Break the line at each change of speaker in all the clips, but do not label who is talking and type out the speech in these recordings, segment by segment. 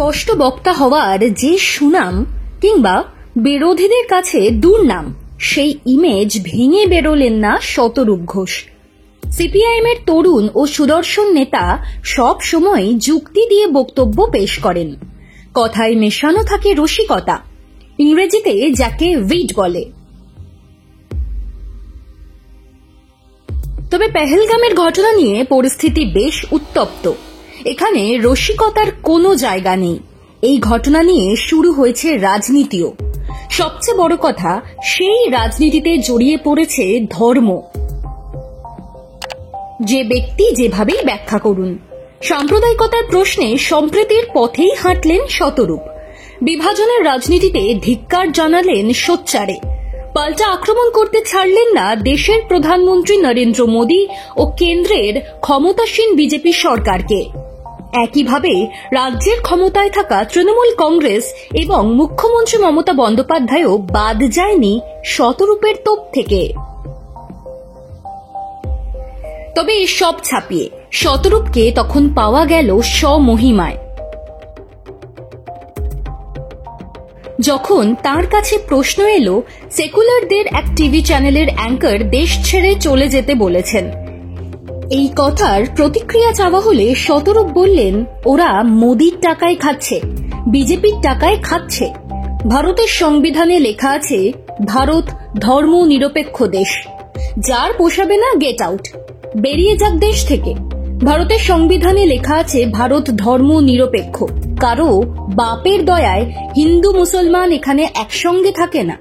স্পষ্ট বক্তা হওয়ার যে সুনাম কিংবা বিরোধীদের কাছে দুর্নাম, সেই ইমেজ ভেঙে বেরোলেন না শতরূপ ঘোষ। সিপিআইএম এর তরুণ ও সুদর্শন নেতা সব সময় যুক্তি দিয়ে বক্তব্য পেশ করেন। কথায় মেশানো থাকে রসিকতা, ইংরেজিতে যাকে উইট বলে। তবে পেহেলগামের ঘটনা নিয়ে পরিস্থিতি বেশ উত্তপ্ত। এখানে রসিকতার কোনো জায়গা নেই। এই ঘটনা নিয়ে শুরু হয়েছে রাজনীতিও। সবচেয়ে বড় কথা, সেই রাজনীতিতে জড়িয়ে পড়েছে ধর্ম। যে ব্যক্তি যেভাবেই ব্যাখ্যা করুন, সাম্প্রদায়িকতার প্রশ্নে সম্প্রীতির পথেই হাঁটলেন শতরূপ। বিভাজনের রাজনীতিতে ধিক্কার জানালেন সোচ্চারে। পাল্টা আক্রমণ করতে ছাড়লেন না দেশের প্রধানমন্ত্রী নরেন্দ্র মোদী ও কেন্দ্রের ক্ষমতাসীন বিজেপি সরকারকে। একইভাবে রাজ্যের ক্ষমতায় থাকা তৃণমূল কংগ্রেস এবং মুখ্যমন্ত্রী মমতা বন্দ্যোপাধ্যায়ও বাদ যায়নি শতরূপের তোপ থেকে। তবে সব ছাপিয়ে শতরূপকে তখন পাওয়া গেল স্বমহিমায়, যখন তার কাছে প্রশ্ন এলো সেকুলারদের এক টিভি চ্যানেলের অ্যাঙ্কার দেশ ছেড়ে চলে যেতে বলেছেন। এই কথার প্রতিক্রিয়া চাওয়া হলে শতরূপ বললেন, ওরা মোদির টাকায় খাচ্ছে, বিজেপির টাকায় খাচ্ছে। ভারতের সংবিধানে লেখা আছে ভারত ধর্ম নিরপেক্ষ দেশ, যার পোষাবে না গেট আউট, বেরিয়ে যাক দেশ থেকে। ভারতের সংবিধানে লেখা আছে ভারত ধর্ম নিরপেক্ষ, কারো বাপের দয়ায় হিন্দু মুসলমান এখানে একসঙ্গে থাকে না।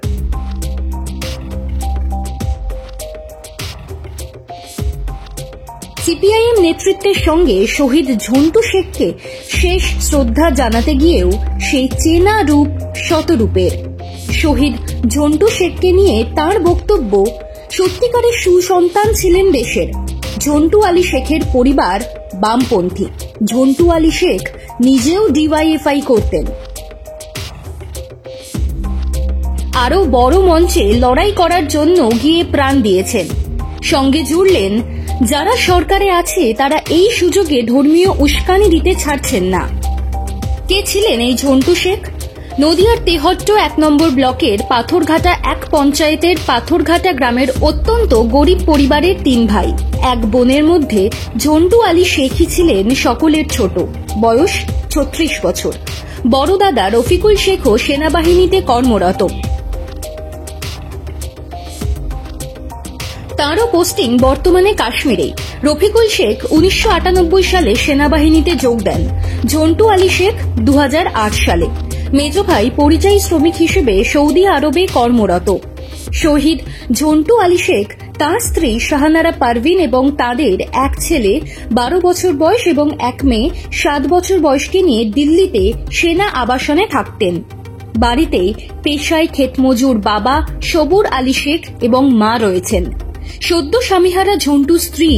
সিপিআইএম নেতৃত্বের সঙ্গে শহীদ ঝন্টু শেখকে শেষ শ্রদ্ধা জানাতে গিয়েও সেই চেনা রূপ শতরূপের। শহীদ ঝন্টু শেখকে নিয়ে তার বক্তব্য, সত্যিকারের সুসন্তান ছিলেন দেশের। ঝন্টু আলী শেখের পরিবার বামপন্থী। ঝন্টু আলী শেখ নিজেও ডিওয়াইএফআই করতেন। আরো বড় মঞ্চে লড়াই করার জন্য গিয়ে প্রাণ দিয়েছেন। সঙ্গে জুড়লেন, যারা সরকারে আছে তারা এই সুযোগে ধর্মীয় উস্কানি দিতে ছাড়ছেন না। কে ছিলেন এই ঝন্টু শেখ? নদিয়ার তেহট্ট ১ নম্বর ব্লকের পাথরঘাটা এক পঞ্চায়েতের পাথরঘাটা গ্রামের অত্যন্ত গরিব পরিবারের ৩ ভাই। এক বোনের মধ্যে ঝন্টু আলী শেখই ছিলেন সকলের ছোট, বয়স ৩৬ বছর। বড় দাদা রফিকুল শেখও সেনাবাহিনীতে কর্মরত। তাঁরও পোস্টিং বর্তমানে কাশ্মীরে। রফিকুল শেখ ১৯৯৮ সালে সেনাবাহিনীতে যোগ দেন। ঝন্টু আলী শেখ ২০০৮ সালে। মেজ ভাই পরিযায়ী শ্রমিক হিসেবে সৌদি আরবে কর্মরত। শহীদ ঝন্টু আলী শেখ, তাঁর স্ত্রী শাহানারা পারভিন এবং তাদের এক ছেলে ১২ বছর বয়স এবং এক মেয়ে ৭ বছর বয়সকে নিয়ে দিল্লিতে সেনা আবাসনে থাকতেন। বাড়িতে পেশায় ক্ষেতমজুর বাবা সবুর আলী শেখ এবং মা রয়েছেন। সদ্য স্বামীহারা ঝন্টু স্ত্রী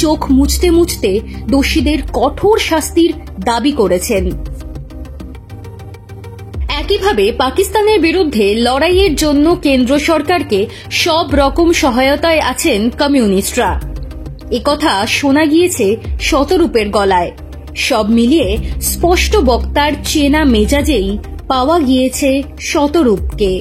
চোখ মুছতে মুছতে দোষীদের কঠোর শাস্তির দাবি করেছেন। একইভাবে পাকিস্তানের বিরুদ্ধে লড়াইয়ের জন্য কেন্দ্র সরকারকে সব রকম সহায়তায় আছেন কমিউনিস্টরা। একথা শোনা গিয়েছে শতরূপের গলায়। সব মিলিয়ে স্পষ্ট বক্তার চেনা মেজাজেই পাওয়া গিয়েছে শতরূপকে।